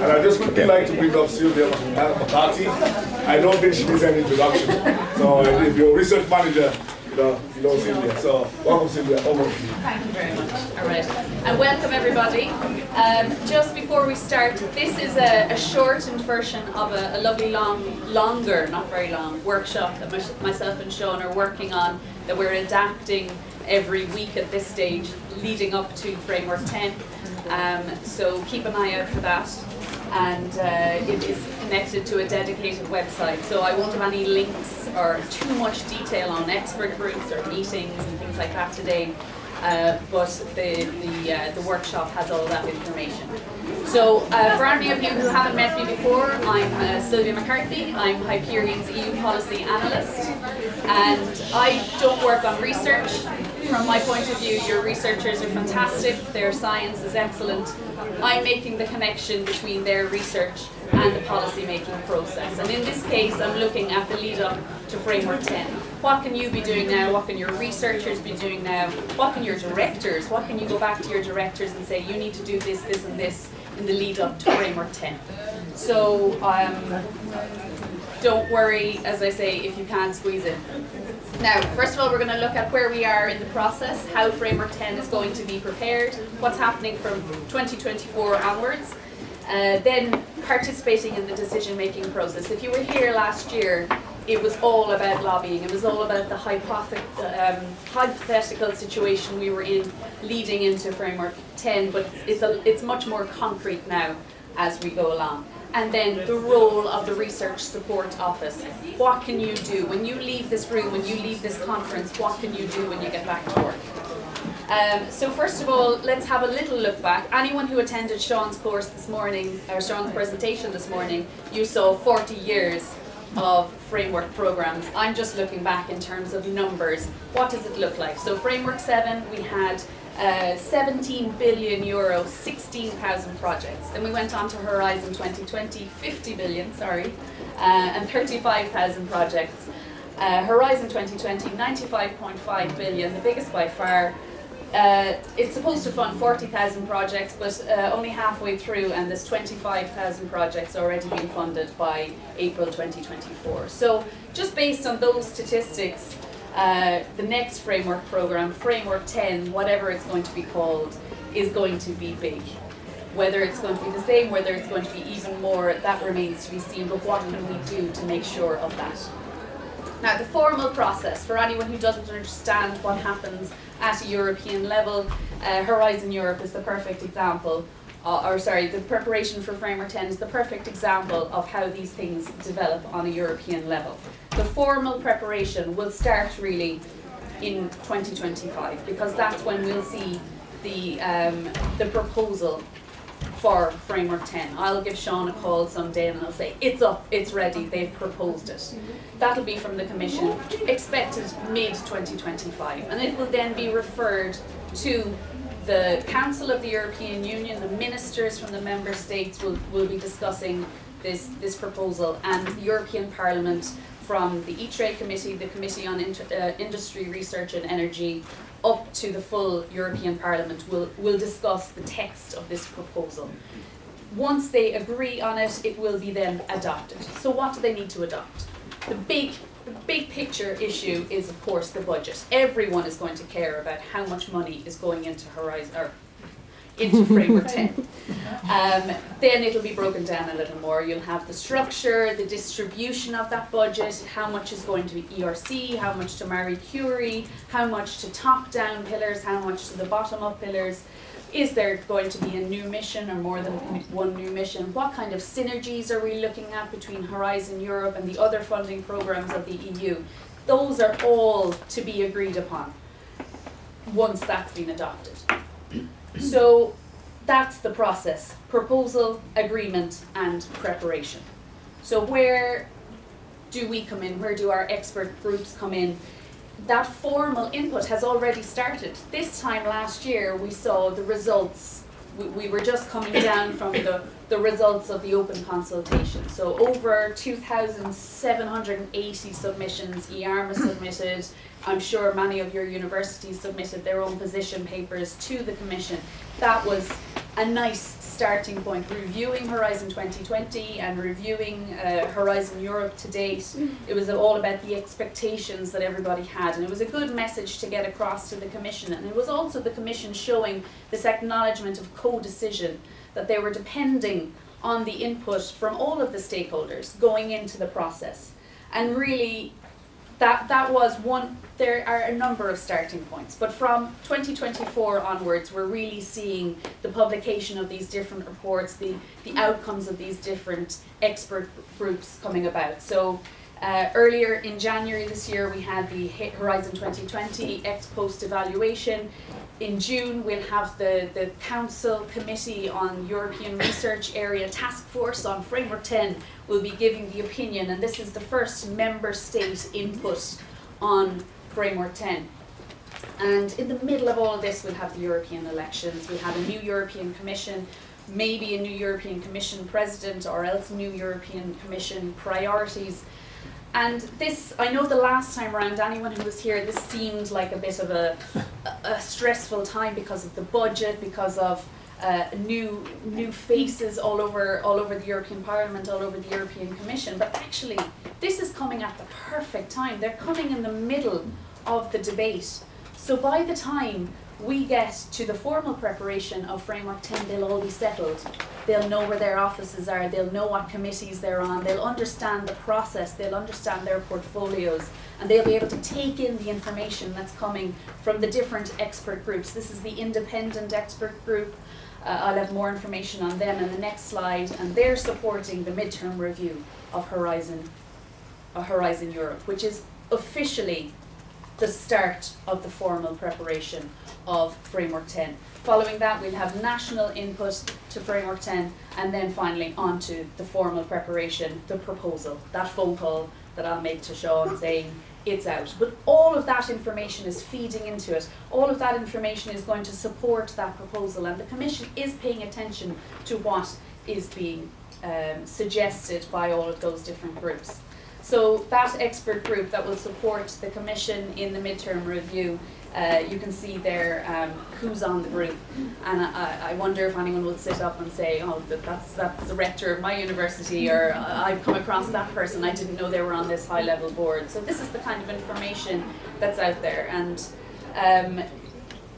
And I just quickly like to bring up Sylvia McCarthy. I don't think she needs any introduction. So if you're a research manager, you know Sylvia. So welcome, Sylvia. Over to you. Thank you very much. All right. And welcome, everybody. Just before we start, this is a shortened version of a lovely longer, not very long, workshop that myself and Sean are working on, that we're adapting every week at this stage, leading up to Framework 10. So keep an eye out for that. And it is connected to a dedicated website. So I won't have any links or too much detail on expert groups or meetings and things like that today. But the workshop has all that information. So for any of you who haven't met me before, I'm Sylvia McCarthy. I'm Hyperion's EU Policy Analyst, and I don't work on research. From my point of view, your researchers are fantastic, their science is excellent. I'm making the connection between their research and the policy making process. And in this case, I'm looking at the lead up to Framework 10. What can you be doing now? What can your researchers be doing now? What can your directors? What can you go back to your directors and say, you need to do this, this and this in the lead up to Framework 10? So don't worry, as I say, if you can't squeeze it. Now, first of all, we're going to look at where we are in the process, how Framework 10 is going to be prepared, what's happening from 2024 onwards, then participating in the decision-making process. If you were here last year, it was all about lobbying. It was all about the hypothetical situation we were in leading into Framework 10, but it's much more concrete now as we go along. And then the role of the Research Support Office. What can you do? When you leave this room, when you leave this conference, what can you do when you get back to work? So first of all, let's have a little look back. Anyone who attended Sean's course this morning, or Sean's presentation this morning, you saw 40 years of framework programs. I'm just looking back in terms of numbers. What does it look like? So Framework 7, we had 17 billion euro, 16,000 projects. Then we went on to Horizon 2020, 50 billion, and 35,000 projects. Horizon 2020, 95.5 billion, the biggest by far. It's supposed to fund 40,000 projects, but only halfway through, and there's 25,000 projects already being funded by April 2024. So just based on those statistics, the next framework program, Framework 10, whatever it's going to be called, is going to be big. Whether it's going to be the same, whether it's going to be even more, that remains to be seen, but what can we do to make sure of that? Now, the formal process, for anyone who doesn't understand what happens at a European level, Horizon Europe is the perfect example, the preparation for Framework 10 is the perfect example of how these things develop on a European level. The formal preparation will start really in 2025, because that's when we'll see the proposal for Framework 10. I'll give Sean a call someday and I'll say, it's up, it's ready, they've proposed it. That'll be from the Commission, expected mid-2025, and it will then be referred to the Council of the European Union. The ministers from the member states will be discussing this proposal, and the European Parliament, from the E-Trade Committee, the Committee on Industry, Research and Energy, up to the full European Parliament will discuss the text of this proposal. Once they agree on it, it will be then adopted. So what do they need to adopt? The big picture issue is, of course, the budget. Everyone is going to care about how much money is going into into Framework 10. Then it'll be broken down a little more. You'll have the structure, the distribution of that budget, how much is going to be ERC, how much to Marie Curie, how much to top-down pillars, how much to the bottom-up pillars. Is there going to be a new mission or more than one new mission? What kind of synergies are we looking at between Horizon Europe and the other funding programs of the EU? Those are all to be agreed upon once that's been adopted. So that's the process: proposal, agreement, and preparation. So where do we come in? Where do our expert groups come in? That formal input has already started. This time last year we saw the results. We were just coming down from the results of the open consultation. So over 2,780 submissions, EARMA submitted. I'm sure many of your universities submitted their own position papers to the Commission. That was a nice starting point, reviewing Horizon 2020 and reviewing Horizon Europe to date. It was all about the expectations that everybody had, and it was a good message to get across to the Commission, and it was also the Commission showing this acknowledgement of co-decision, that they were depending on the input from all of the stakeholders going into the process. And really, that was one. There are a number of starting points, but from 2024 onwards, we're really seeing the publication of these different reports, the outcomes of these different expert groups coming about. So earlier in January this year, we had the Horizon 2020 ex post evaluation. In June, we'll have the Council Committee on European Research Area Task Force on Framework 10 will be giving the opinion, and this is the first member state input on Framework 10. And in the middle of all of this, we'll have the European elections, we'll have a new European Commission, maybe a new European Commission President, or else new European Commission priorities. And this, I know the last time around, anyone who was here, this seemed like a bit of a stressful time because of the budget, because of new faces all over the European Parliament, all over the European Commission. But actually, this is coming at the perfect time. They're coming in the middle of the debate. So by the time we get to the formal preparation of Framework 10, they'll all be settled. They'll know where their offices are, they'll know what committees they're on, they'll understand the process, they'll understand their portfolios, and they'll be able to take in the information that's coming from the different expert groups. This is the independent expert group. I'll have more information on them in the next slide, and they're supporting the midterm review of Horizon Europe, which is officially the start of the formal preparation of Framework 10. Following that, we'll have national input to Framework 10, and then finally on to the formal preparation, the proposal, that phone call that I'll make to Sean saying it's out. But all of that information is feeding into it. All of that information is going to support that proposal, and the Commission is paying attention to what is being suggested by all of those different groups. So that expert group that will support the Commission in the midterm review, you can see there who's on the group, and I wonder if anyone will sit up and say, oh, that's the rector of my university, or I've come across that person, I didn't know they were on this high level board. So this is the kind of information that's out there, and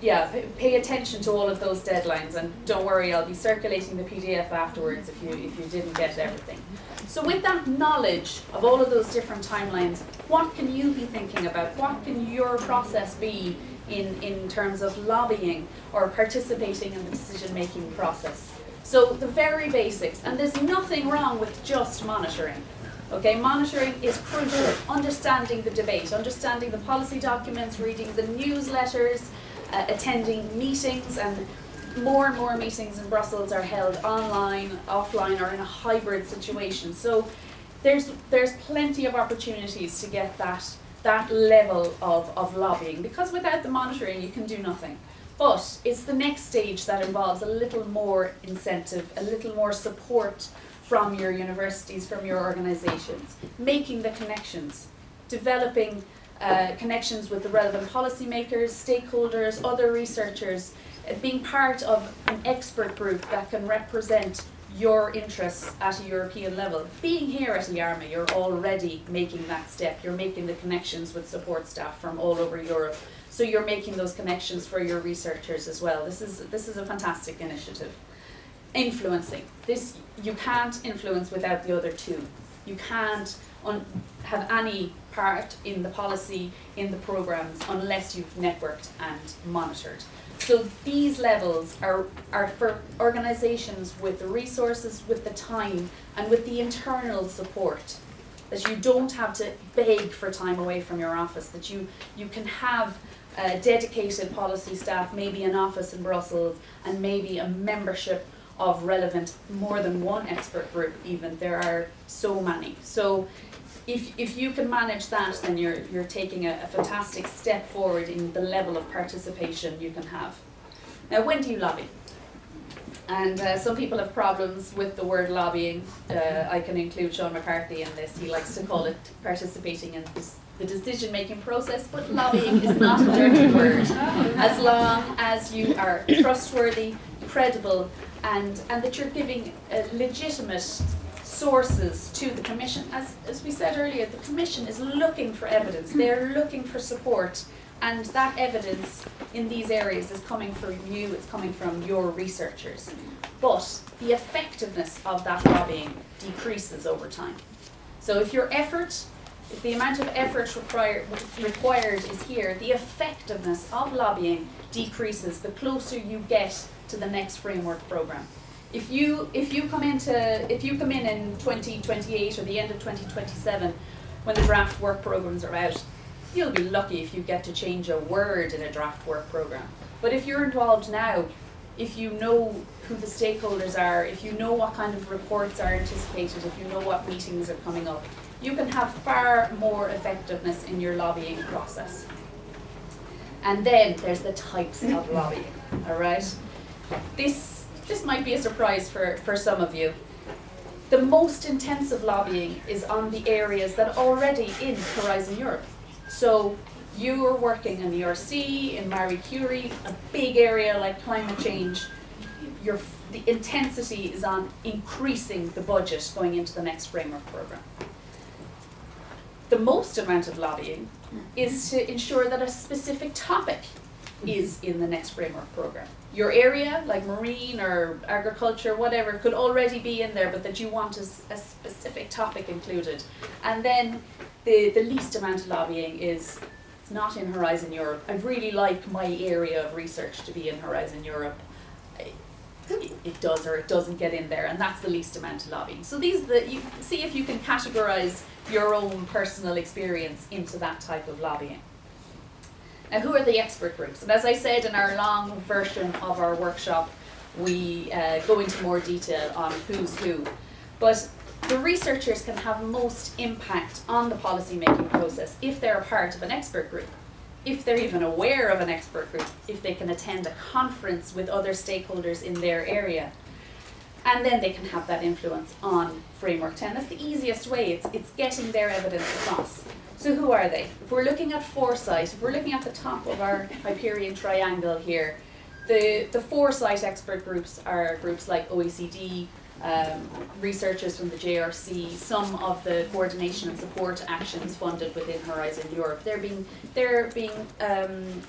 yeah, pay attention to all of those deadlines, and don't worry, I'll be circulating the PDF afterwards if you didn't get everything. So with that knowledge of all of those different timelines, what can you be thinking about? What can your process be in terms of lobbying or participating in the decision-making process? So the very basics, and there's nothing wrong with just monitoring. Okay, monitoring is crucial. Understanding the debate, understanding the policy documents, reading the newsletters, attending meetings, and more and more meetings in Brussels are held online, offline, or in a hybrid situation. So there's plenty of opportunities to get that level of lobbying, because without the monitoring you can do nothing. But it's the next stage that involves a little more incentive, a little more support from your universities, from your organisations, making the connections, developing connections with the relevant policymakers, stakeholders, other researchers, being part of an expert group that can represent your interests at a European level. Being here at EARMA, you're already making that step. You're making the connections with support staff from all over Europe. So you're making those connections for your researchers as well. This is a fantastic initiative. Influencing. This, you can't influence without the other two. You can't have any part in the policy, in the programs, unless you've networked and monitored. So these levels are for organisations with the resources, with the time, and with the internal support, that you don't have to beg for time away from your office, that you can have dedicated policy staff, maybe an office in Brussels, and maybe a membership of relevant, more than one expert group even. There are so many. So if you can manage that, then you're taking a fantastic step forward in the level of participation you can have. Now, when do you lobby? And some people have problems with the word lobbying. I can include Sean McCarthy in this. He likes to call it participating in the decision-making process, but lobbying is not a dirty word. As long as you are trustworthy, credible, and that you're giving legitimate sources to the Commission. As we said earlier, the Commission is looking for evidence, they're looking for support, and that evidence in these areas is coming from you, it's coming from your researchers. But the effectiveness of that lobbying decreases over time. So if if the amount of effort required is here, the effectiveness of lobbying decreases the closer you get to the next framework programme. If you come in in 2028 or the end of 2027, when the draft work programmes are out, you'll be lucky if you get to change a word in a draft work programme. But if you're involved now, if you know who the stakeholders are, if you know what kind of reports are anticipated, if you know what meetings are coming up, you can have far more effectiveness in your lobbying process. And then there's the types of lobbying, all right? This might be a surprise for some of you. The most intensive lobbying is on the areas that are already in Horizon Europe. So you are working in the ERC, in Marie Curie, a big area like climate change. The intensity is on increasing the budget going into the next framework programme. The most amount of lobbying is to ensure that a specific topic is in the next framework programme. Your area, like marine or agriculture, whatever, could already be in there, but that you want a specific topic included. And then the least amount of lobbying is, it's not in Horizon Europe. I'd really like my area of research to be in Horizon Europe. It does or it doesn't get in there, and that's the least amount of lobbying. So you see if you can categorise your own personal experience into that type of lobbying. Now, who are the expert groups? And as I said in our long version of our workshop, we go into more detail on who's who. But the researchers can have most impact on the policy making process if they're a part of an expert group, if they're even aware of an expert group, if they can attend a conference with other stakeholders in their area. And then they can have that influence on Framework 10. That's the easiest way, it's getting their evidence across. So who are they? If we're looking at foresight, if we're looking at the top of our Hyperion triangle here, the foresight expert groups are groups like OECD, researchers from the JRC, some of the coordination and support actions funded within Horizon Europe. They're being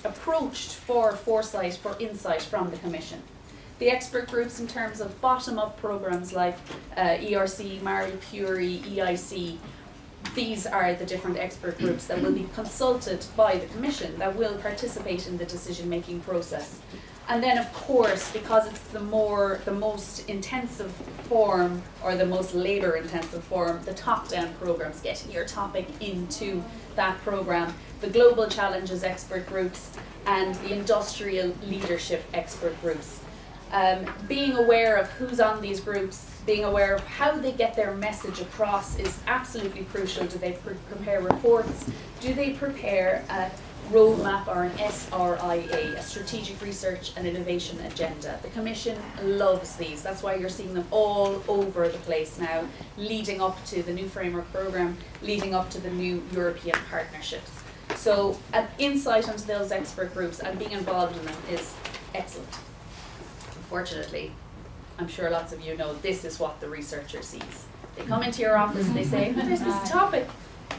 approached for foresight, for insight from the Commission. The expert groups in terms of bottom-up programmes like ERC, Marie Curie, EIC, these are the different expert groups that will be consulted by the Commission, that will participate in the decision-making process. And then, of course, because it's the most intensive form, or the most labour-intensive form, the top-down programmes, getting your topic into that programme, the global challenges expert groups, and the industrial leadership expert groups. Being aware of who's on these groups, being aware of how they get their message across is absolutely crucial. Do they prepare reports? Do they prepare a roadmap or an SRIA, a Strategic Research and Innovation Agenda? The Commission loves these. That's why you're seeing them all over the place now, leading up to the new framework programme, leading up to the new European partnerships. So an insight into those expert groups and being involved in them is excellent. Unfortunately, I'm sure lots of you know this is what the researcher sees. They come into your office, they say, there's this topic,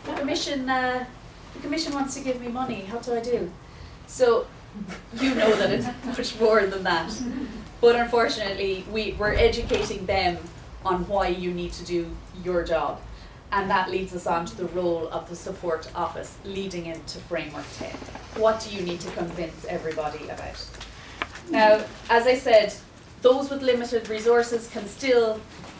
the Commission wants to give me money, how do I do? So you know that it's much more than that. But unfortunately, we're educating them on why you need to do your job. And that leads us on to the role of the support office leading into Framework 10. What do you need to convince everybody about? Now, as I said, those with limited resources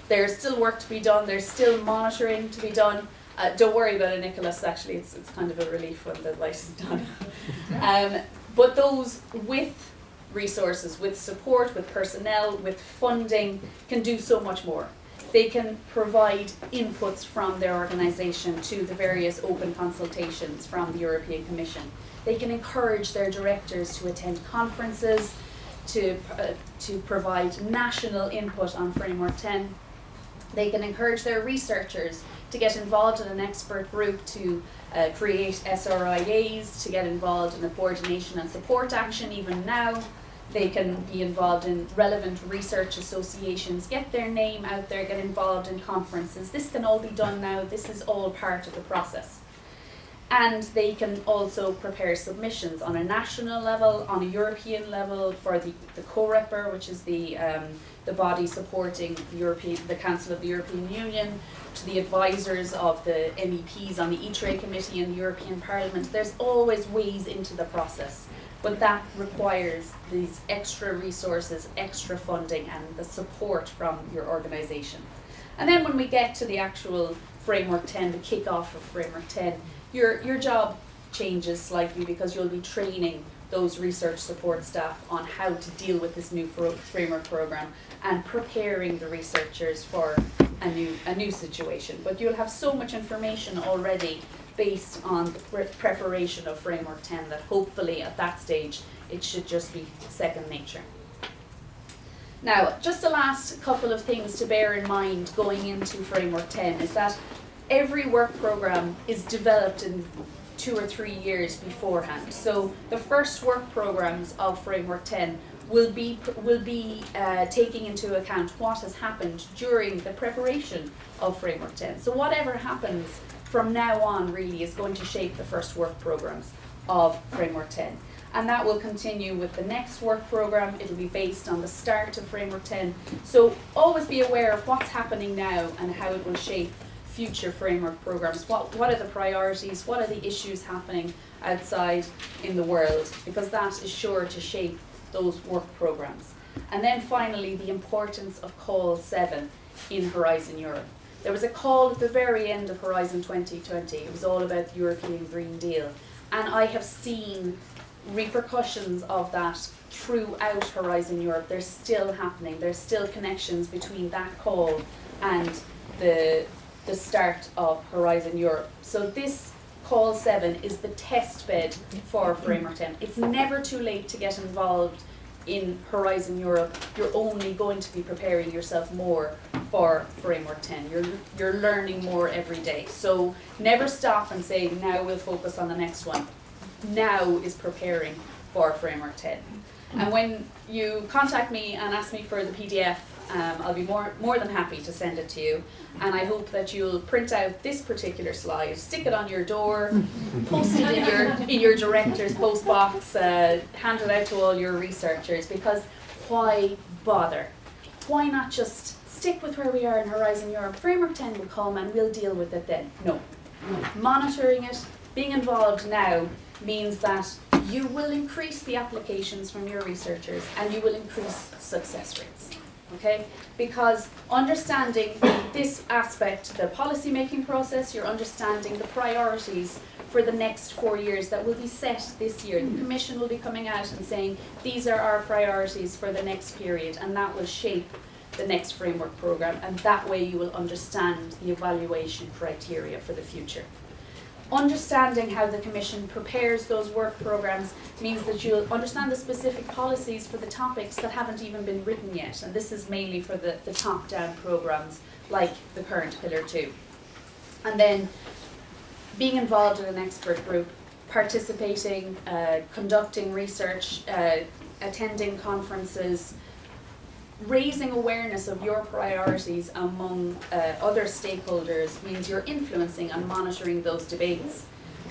there's still work to be done, there's still monitoring to be done. Don't worry about it, Nicholas, actually, it's kind of a relief when the light is done. But those with resources, with support, with personnel, with funding, can do so much more. They can provide inputs from their organisation to the various open consultations from the European Commission. They can encourage their directors to attend conferences, to provide national input on Framework 10. They can encourage their researchers to get involved in an expert group to create SRIAs, to get involved in a coordination and support action even now. They can be involved in relevant research associations, get their name out there, get involved in conferences. This can all be done now. This is all part of the process. And they can also prepare submissions on a national level, on a European level for the COREPER, which is the body supporting the Council of the European Union, to the advisors of the MEPs on the ITRE committee in the European Parliament. There's always ways into the process. But that requires these extra resources, extra funding, and the support from your organisation. And then when we get to the actual Framework 10, the kick-off of Framework 10, your job changes slightly because you'll be training those research support staff on how to deal with this new framework programme and preparing the researchers for a new situation. But you'll have so much information already based on the preparation of Framework 10 that hopefully at that stage it should just be second nature. Now, just the last couple of things to bear in mind going into Framework 10 is that every work programme is developed in 2 or 3 years beforehand. So the first work programmes of Framework 10 will be taking into account what has happened during the preparation of Framework 10. So whatever happens from now on really is going to shape the first work programmes of Framework 10. And that will continue with the next work programme. It'll be based on the start of Framework 10. So always be aware of what's happening now and how it will shape future framework programmes. What are the priorities? What are the issues happening outside in the world? Because that is sure to shape those work programmes. And then finally, the importance of Call 7 in Horizon Europe. There was a call at the very end of Horizon 2020. It was all about the European Green Deal. And I have seen repercussions of that throughout Horizon Europe. They're still happening. There's still connections between that call and the start of Horizon Europe. So this Call 7 is the test bed for Framework 10. It's never too late to get involved in Horizon Europe. You're only going to be preparing yourself more for Framework 10. You're learning more every day. So never stop and say, now we'll focus on the next one. Now is preparing for Framework 10. And when you contact me and ask me for the PDF, I'll be more than happy to send it to you. And I hope that you'll print out this particular slide, stick it on your door, post it in your director's post box, hand it out to all your researchers, because why bother? Why not just stick with where we are in Horizon Europe? Framework 10 will come and we'll deal with it then. No. Monitoring it, being involved now, means that you will increase the applications from your researchers and you will increase success rates. Okay? Because understanding this aspect, the policy making process, you're understanding the priorities for the next 4 years that will be set this year. The Commission will be coming out and saying, these are our priorities for the next period, and that will shape the next framework programme, and that way you will understand the evaluation criteria for the future. Understanding how the Commission prepares those work programmes means that you'll understand the specific policies for the topics that haven't even been written yet, and this is mainly for the top-down programmes like the current Pillar 2. And then being involved in an expert group, participating, conducting research, attending conferences, raising awareness of your priorities among other stakeholders means you're influencing and monitoring those debates.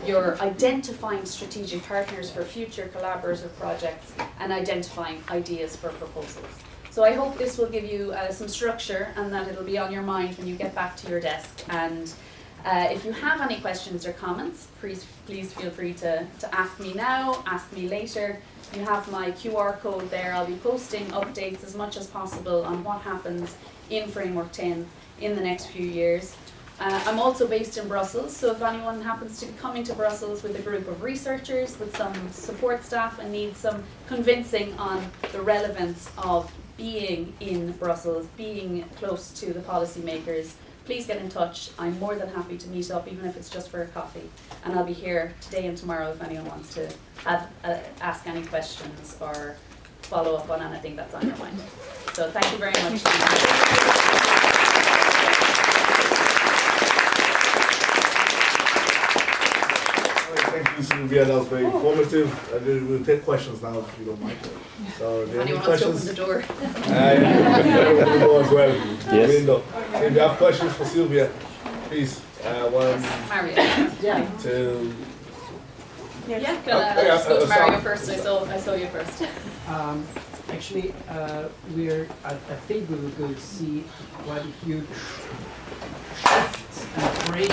You're identifying strategic partners for future collaborative projects and identifying ideas for proposals. So I hope this will give you some structure and that it'll be on your mind when you get back to your desk. And if you have any questions or comments, please feel free to ask me now, ask me later. You have my QR code there. I'll be posting updates as much as possible on what happens in Framework 10 in the next few years. I'm also based in Brussels, so if anyone happens to be coming to Brussels with a group of researchers, with some support staff, and needs some convincing on the relevance of being in Brussels, being close to the policymakers, please get in touch. I'm more than happy to meet up, even if it's just for a coffee. And I'll be here today and tomorrow if anyone wants to ask any questions or follow up on anything that's on your mind. So thank you very much. Thank you, Sylvia. That was very informative. We'll take questions now if you don't mind. So, do you have any Anyone wants to open questions? the door? Open the door as well. Yes. Window. If you have questions for Sylvia, please. One, Mario. two. Yeah, let's go to Mario first. I saw you first. Actually, I think we will see quite a huge shift and break